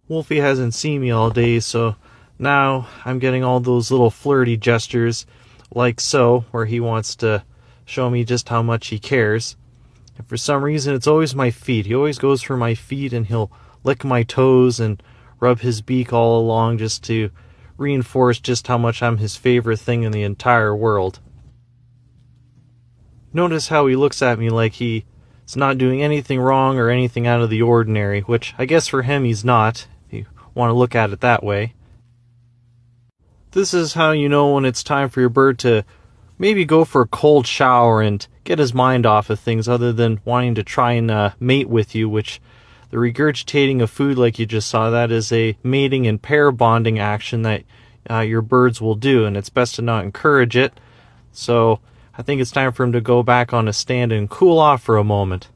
Wolfie hasn't seen me all day, so now I'm getting all those little flirty gestures, like so, where he wants to show me just how much he cares. And for some reason, it's always my feet. He always goes for my feet, and he'll lick my toes and rub his beak all along just to reinforce just how much I'm his favorite thing in the entire world. Notice how he looks at me like he's not doing anything wrong or anything out of the ordinary, which I guess for him he's not, if you want to look at it that way. This is how you know when it's time for your bird to maybe go for a cold shower and get his mind off of things other than wanting to try and mate with you, which the regurgitating of food like you just saw, that is a mating and pair bonding action that your birds will do, and it's best to not encourage it. So I think it's time for him to go back on a stand and cool off for a moment.